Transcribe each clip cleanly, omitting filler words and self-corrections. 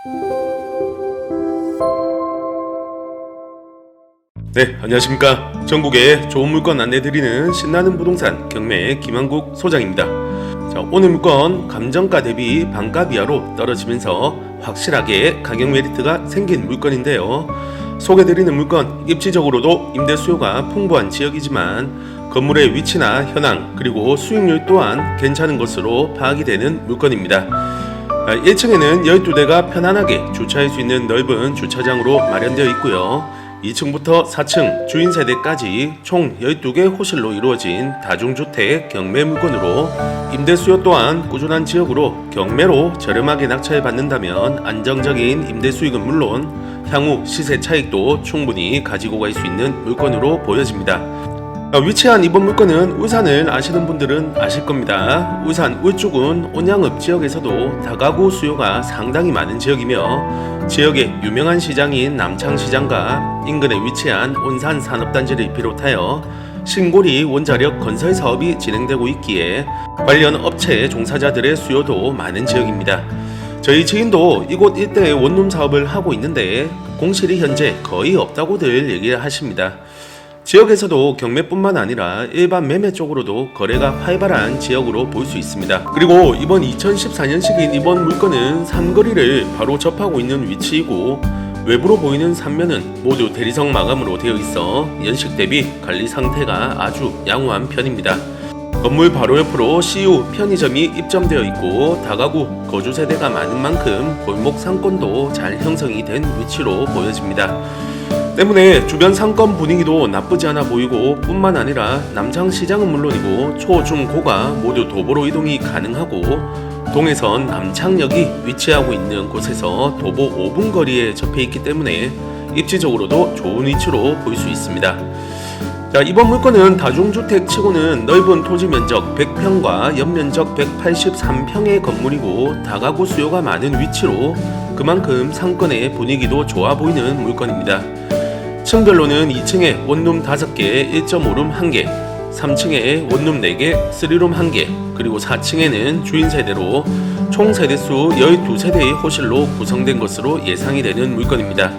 네, 안녕하십니까. 전국에 좋은 물건 안내드리는 신나는 부동산 경매 김한국 소장입니다. 자, 오늘 물건 감정가 대비 반값 이하로 떨어지면서 확실하게 가격 메리트가 생긴 물건인데요. 소개드리는 물건 입지적으로도 임대 수요가 풍부한 지역이지만 건물의 위치나 현황 그리고 수익률 또한 괜찮은 것으로 파악이 되는 물건입니다. 1층에는 12대가 편안하게 주차할 수 있는 넓은 주차장으로 마련되어 있고요. 2층부터 4층 주인세대까지 총 12개 호실로 이루어진 다중주택 경매 물건으로 임대 수요 또한 꾸준한 지역으로 경매로 저렴하게 낙찰 받는다면 안정적인 임대 수익은 물론 향후 시세 차익도 충분히 가지고 갈 수 있는 물건으로 보여집니다. 위치한 이번 물건은 울산을 아시는 분들은 아실 겁니다. 울산 울주군 온양읍 지역에서도 다가구 수요가 상당히 많은 지역이며 지역의 유명한 시장인 남창시장과 인근에 위치한 온산 산업단지를 비롯하여 신고리 원자력 건설 사업이 진행되고 있기에 관련 업체 종사자들의 수요도 많은 지역입니다. 저희 지인도 이곳 일대에 원룸 사업을 하고 있는데 공실이 현재 거의 없다고들 얘기하십니다. 지역에서도 경매뿐만 아니라 일반 매매 쪽으로도 거래가 활발한 지역으로 볼 수 있습니다. 그리고 이번 2014년식인 이번 물건은 삼거리를 바로 접하고 있는 위치이고 외부로 보이는 삼면은 모두 대리석 마감으로 되어 있어 연식 대비 관리 상태가 아주 양호한 편입니다. 건물 바로 옆으로 CU 편의점이 입점되어 있고 다가구 거주 세대가 많은 만큼 골목 상권도 잘 형성이 된 위치로 보여집니다. 때문에 주변 상권 분위기도 나쁘지 않아 보이고 뿐만 아니라 남창시장은 물론이고 초, 중, 고가 모두 도보로 이동이 가능하고 동해선 남창역이 위치하고 있는 곳에서 도보 5분 거리에 접해 있기 때문에 입지적으로도 좋은 위치로 볼 수 있습니다. 자, 이번 물건은 다중주택 치고는 넓은 토지 면적 100평과 연면적 183평의 건물이고 다가구 수요가 많은 위치로 그만큼 상권의 분위기도 좋아 보이는 물건입니다. 층별로는 2층에 원룸 5개, 1.5룸 1개, 3층에 원룸 4개, 3룸 1개, 그리고 4층에는 주인 세대로 총 세대수 12세대의 호실로 구성된 것으로 예상이 되는 물건입니다.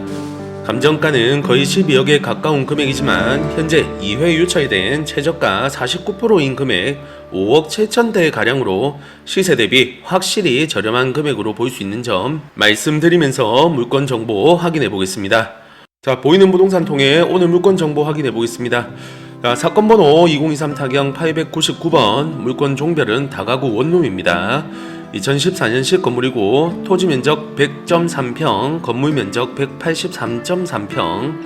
감정가는 거의 12억에 가까운 금액이지만 현재 2회 유찰된 최저가 49%인 금액 5억 7천대 가량으로 시세 대비 확실히 저렴한 금액으로 볼 수 있는 점 말씀드리면서 물건 정보 확인해 보겠습니다. 자, 보이는 부동산 통해 오늘 물건 정보 확인해 보겠습니다. 자, 사건 번호 2023 타경 899번, 물건 종별은 다가구 원룸입니다. 2014년식 건물이고 토지 면적 100.3평, 건물 면적 183.3평,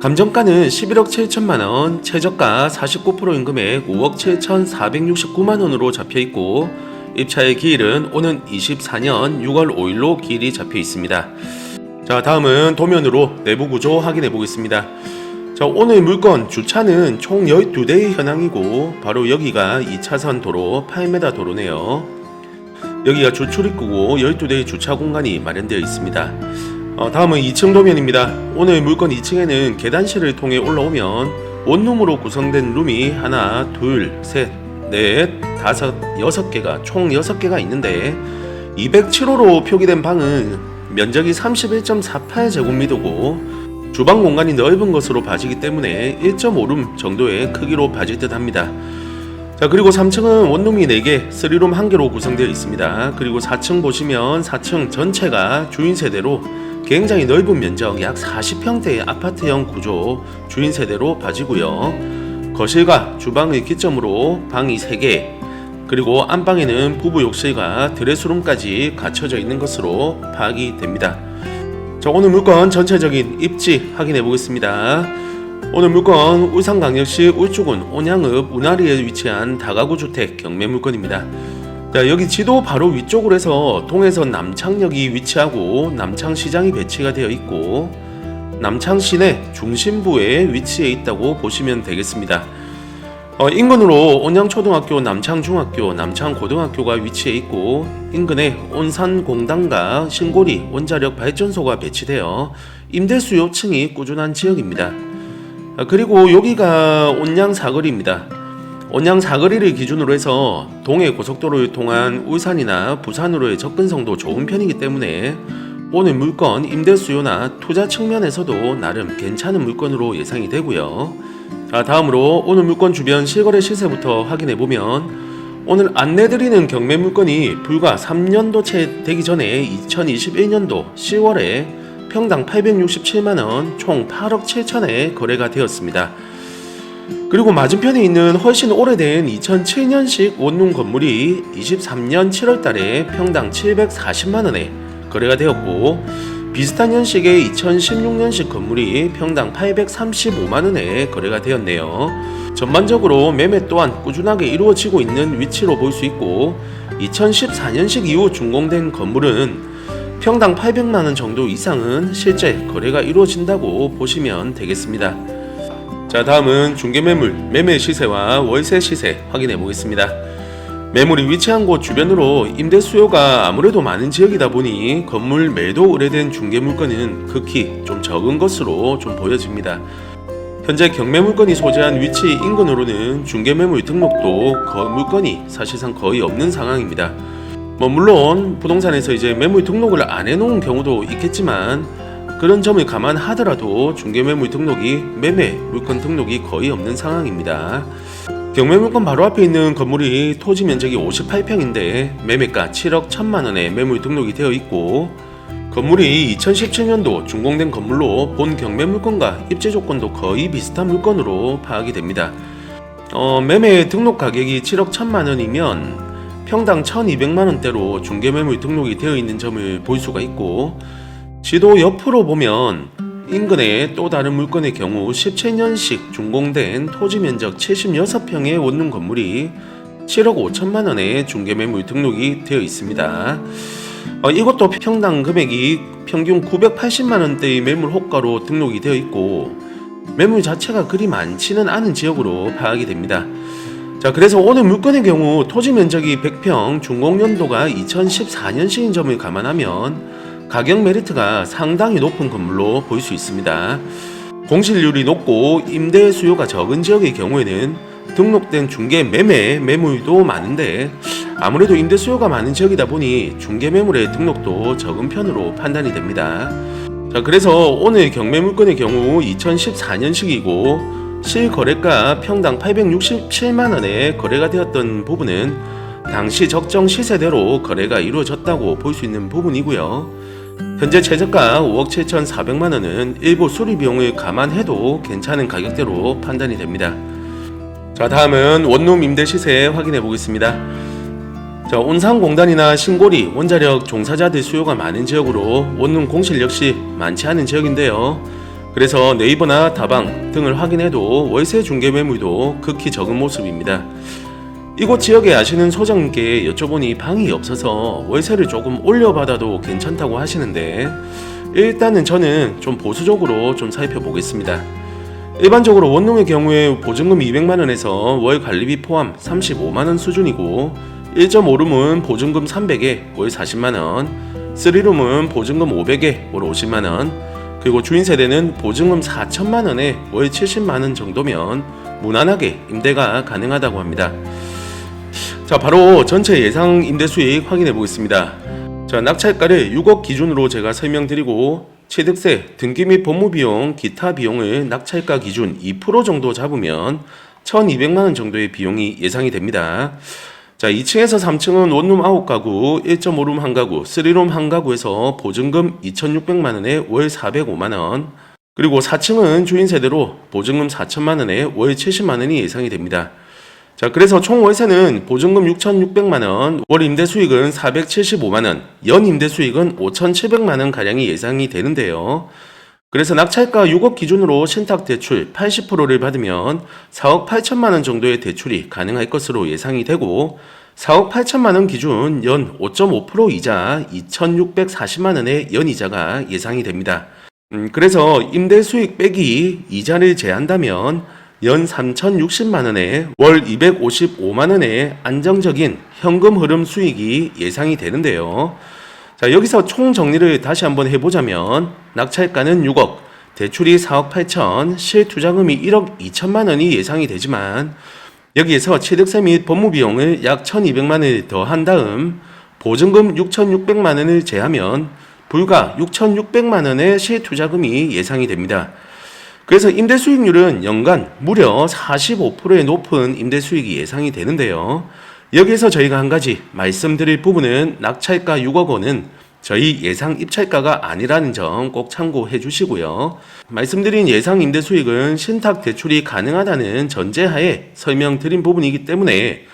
감정가는 11억 7천만원, 최저가 49%인 금액 5억 7,469만원으로 잡혀있고 입차의 기일은 오는 24년 6월 5일로 기일이 잡혀 있습니다. 자, 다음은 도면으로 내부 구조 확인해 보겠습니다. 자, 오늘 물건 주차는 총 12대의 현황이고 바로 여기가 2차선 도로 8m 도로네요. 여기가 주출입구고 12대의 주차 공간이 마련되어 있습니다. 다음은 2층 도면입니다. 오늘 물건 2층에는 계단실을 통해 올라오면 원룸으로 구성된 룸이 하나, 둘, 셋, 넷, 다섯, 6개가 총 6개가 있는데 207호로 표기된 방은 면적이 31.48제곱미터고 주방 공간이 넓은 것으로 봐지기 때문에 1.5룸 정도의 크기로 봐질 듯 합니다. 자, 그리고 3층은 원룸이 4개, 3룸 1개로 구성되어 있습니다. 그리고 4층 보시면 4층 전체가 주인세대로 굉장히 넓은 면적 약 40평대의 아파트형 구조 주인세대로 봐지고요. 거실과 주방을 기점으로 방이 3개, 그리고 안방에는 부부 욕실과 드레스룸까지 갖춰져 있는 것으로 파악이 됩니다. 자, 오늘 물건 전체적인 입지 확인해 보겠습니다. 오늘 물건 울산광역시 울주군 온양읍 운하리에 위치한 다가구 주택 경매 물건입니다. 자, 여기 지도 바로 위쪽으로 해서 동해선 남창역이 위치하고 남창시장이 배치가 되어 있고 남창시내 중심부에 위치해 있다고 보시면 되겠습니다. 인근으로 온양초등학교, 남창중학교, 남창고등학교가 위치해 있고 인근에 온산공단과 신고리 원자력 발전소가 배치되어 임대 수요층이 꾸준한 지역입니다. 그리고 여기가 온양사거리입니다. 온양사거리를 기준으로 해서 동해 고속도로를 통한 울산이나 부산으로의 접근성도 좋은 편이기 때문에 오늘 물건 임대 수요나 투자 측면에서도 나름 괜찮은 물건으로 예상이 되고요. 자, 다음으로 오늘 물건 주변 실거래 시세부터 확인해보면 오늘 안내드리는 경매 물건이 불과 3년도 채 되기 전에 2021년도 10월에 평당 867만원 총 8억 7천에 거래가 되었습니다. 그리고 맞은편에 있는 훨씬 오래된 2007년식 원룸 건물이 23년 7월달에 평당 740만원에 거래가 되었고, 비슷한 년식의 2016년식 건물이 평당 835만원에 거래가 되었네요. 전반적으로 매매 또한 꾸준하게 이루어지고 있는 위치로 볼 수 있고, 2014년식 이후 준공된 건물은 평당 800만원 정도 이상은 실제 거래가 이루어진다고 보시면 되겠습니다. 자, 다음은 중개매물 매매 시세와 월세 시세 확인해 보겠습니다. 매물이 위치한 곳 주변으로 임대 수요가 아무래도 많은 지역이다 보니 건물 매도 의뢰된 중개 물건은 극히 좀 적은 것으로 좀 보여집니다. 현재 경매 물건이 소재한 위치 인근으로는 중개 매물 등록도 물건이 사실상 거의 없는 상황입니다. 물론 부동산에서 이제 매물 등록을 안 해놓은 경우도 있겠지만, 그런 점을 감안하더라도 중개 매물 등록이 매매 물건 등록이 거의 없는 상황입니다. 경매 물건 바로 앞에 있는 건물이 토지 면적이 58평인데 매매가 7억 1천만원에 매물 등록이 되어 있고, 건물이 2017년도 준공된 건물로 본 경매 물건과 입지 조건도 거의 비슷한 물건으로 파악이 됩니다. 매매 등록 가격이 7억 1천만원이면 평당 1200만원대로 중개 매물 등록이 되어 있는 점을 볼 수가 있고, 지도 옆으로 보면 인근의 또 다른 물건의 경우 17년식 준공된 토지 면적 76평의 원룸 건물이 7억 5천만원에 중개매물 등록이 되어 있습니다. 이것도 평당 금액이 평균 980만원대의 매물 호가로 등록이 되어 있고, 매물 자체가 그리 많지는 않은 지역으로 파악이 됩니다. 자, 그래서 오늘 물건의 경우 토지 면적이 100평, 준공연도가 2014년식인 점을 감안하면 가격 메리트가 상당히 높은 건물로 볼 수 있습니다. 공실률이 높고 임대 수요가 적은 지역의 경우에는 등록된 중개 매물도 많은데, 아무래도 임대 수요가 많은 지역이다 보니 중개 매물의 등록도 적은 편으로 판단이 됩니다. 자, 그래서 오늘 경매 물건의 경우 2014년식이고 실거래가 평당 867만원에 거래가 되었던 부분은 당시 적정 시세대로 거래가 이루어졌다고 볼 수 있는 부분이고요. 현재 최저가 5억 7,400만원은 일부 수리 비용을 감안해도 괜찮은 가격대로 판단이 됩니다. 자, 다음은 원룸 임대 시세 확인해 보겠습니다. 자, 온산공단이나 신고리, 원자력 종사자들 수요가 많은 지역으로 원룸 공실 역시 많지 않은 지역인데요. 그래서 네이버나 다방 등을 확인해도 월세 중개 매물도 극히 적은 모습입니다. 이곳 지역에 아시는 소장님께 여쭤보니 방이 없어서 월세를 조금 올려받아도 괜찮다고 하시는데, 일단은 저는 좀 보수적으로 좀 살펴보겠습니다. 일반적으로 원룸의 경우에 보증금 200만원에서 월 관리비 포함 35만원 수준이고, 1.5룸은 보증금 300에 월 40만원, 3룸은 보증금 500에 월 50만원, 그리고 주인세대는 보증금 4천만원에 월 70만원 정도면 무난하게 임대가 가능하다고 합니다. 자, 바로 전체 예상 임대 수익 확인해 보겠습니다. 자, 낙찰가를 6억 기준으로 제가 설명드리고, 취득세, 등기 및 법무 비용, 기타 비용을 낙찰가 기준 2% 정도 잡으면 1200만원 정도의 비용이 예상이 됩니다. 자, 2층에서 3층은 원룸 9가구, 1.5룸 1가구, 3룸 1가구에서 보증금 2600만원에 월 405만원, 그리고 4층은 주인세대로 보증금 4천만원에 월 70만원이 예상이 됩니다. 자, 그래서 총 월세는 보증금 6,600만원, 월 임대 수익은 475만원, 연 임대 수익은 5,700만원 가량이 예상이 되는데요. 그래서 낙찰가 6억 기준으로 신탁 대출 80%를 받으면 4억 8천만원 정도의 대출이 가능할 것으로 예상이 되고, 4억 8천만원 기준 연 5.5% 이자 2,640만원의 연이자가 예상이 됩니다. 그래서 임대 수익 빼기 이자를 제한다면 연 3,060만원에 월 255만원의 안정적인 현금 흐름 수익이 예상이 되는데요. 자, 여기서 총 정리를 다시 한번 해보자면 낙찰가는 6억, 대출이 4억 8천, 실투자금이 1억 2천만원이 예상이 되지만, 여기에서 취득세 및 법무비용을 약 1,200만원을 더한 다음 보증금 6,600만원을 제하면 불과 6,600만 원의 실투자금이 예상이 됩니다. 그래서 임대 수익률은 연간 무려 45%의 높은 임대 수익이 예상이 되는데요. 여기에서 저희가 한 가지 말씀드릴 부분은 낙찰가 6억 원은 저희 예상 입찰가가 아니라는 점 꼭 참고해 주시고요. 말씀드린 예상 임대 수익은 신탁 대출이 가능하다는 전제하에 설명드린 부분이기 때문에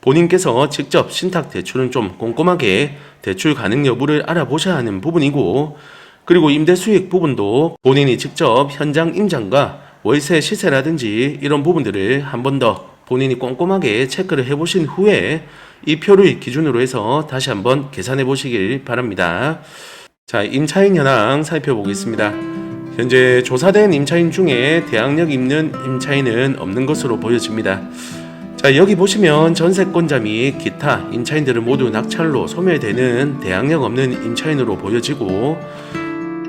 본인께서 직접 신탁 대출은 좀 꼼꼼하게 대출 가능 여부를 알아보셔야 하는 부분이고, 그리고 임대 수익 부분도 본인이 직접 현장 임장과 월세 시세라든지 이런 부분들을 한 번 더 본인이 꼼꼼하게 체크를 해보신 후에 이 표를 기준으로 해서 다시 한번 계산해 보시길 바랍니다. 자, 임차인 현황 살펴보겠습니다. 현재 조사된 임차인 중에 대항력 있는 임차인은 없는 것으로 보여집니다. 자, 여기 보시면 전세권자 및 기타 임차인들은 모두 낙찰로 소멸되는 대항력 없는 임차인으로 보여지고,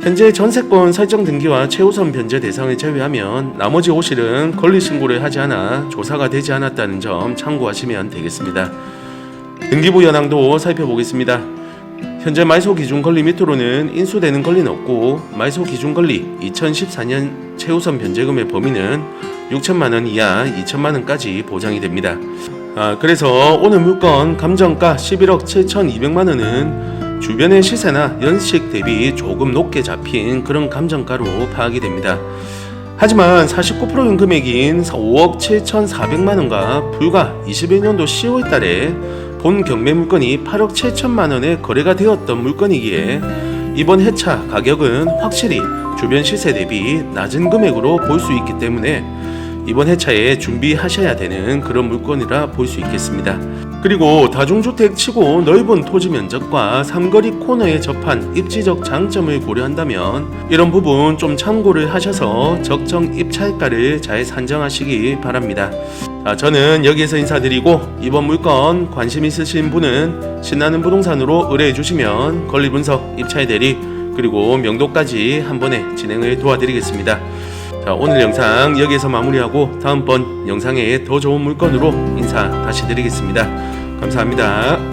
현재 전세권 설정 등기와 최우선 변제 대상을 제외하면 나머지 호실은 권리 신고를 하지 않아 조사가 되지 않았다는 점 참고하시면 되겠습니다. 등기부 현황도 살펴보겠습니다. 현재 말소 기준 권리 밑으로는 인수되는 권리는 없고, 말소 기준 권리 2014년 최우선 변제금의 범위는 6천만 원 이하 2천만 원까지 보장이 됩니다. 그래서 오늘 물건 감정가 11억 7,200만 원은 주변의 시세나 연식 대비 조금 높게 잡힌 그런 감정가로 파악이 됩니다. 하지만 49%인 금액인 5억 7,400만 원과 불과 21년도 10월 달에 본 경매 물건이 8억 7천만 원에 거래가 되었던 물건이기에 이번 해차 가격은 확실히 주변 시세 대비 낮은 금액으로 볼 수 있기 때문에 이번 해차에 준비하셔야 되는 그런 물건이라 볼 수 있겠습니다. 그리고 다중주택 치고 넓은 토지 면적과 삼거리 코너에 접한 입지적 장점을 고려한다면 이런 부분 좀 참고를 하셔서 적정 입찰가를 잘 산정하시기 바랍니다. 저는 여기에서 인사드리고, 이번 물건 관심 있으신 분은 신나는 부동산으로 의뢰해 주시면 권리 분석, 입찰 대리, 그리고 명도까지 한 번에 진행을 도와드리겠습니다. 자, 오늘 영상 여기에서 마무리하고 다음번 영상에 더 좋은 물건으로 인사 다시 드리겠습니다. 감사합니다.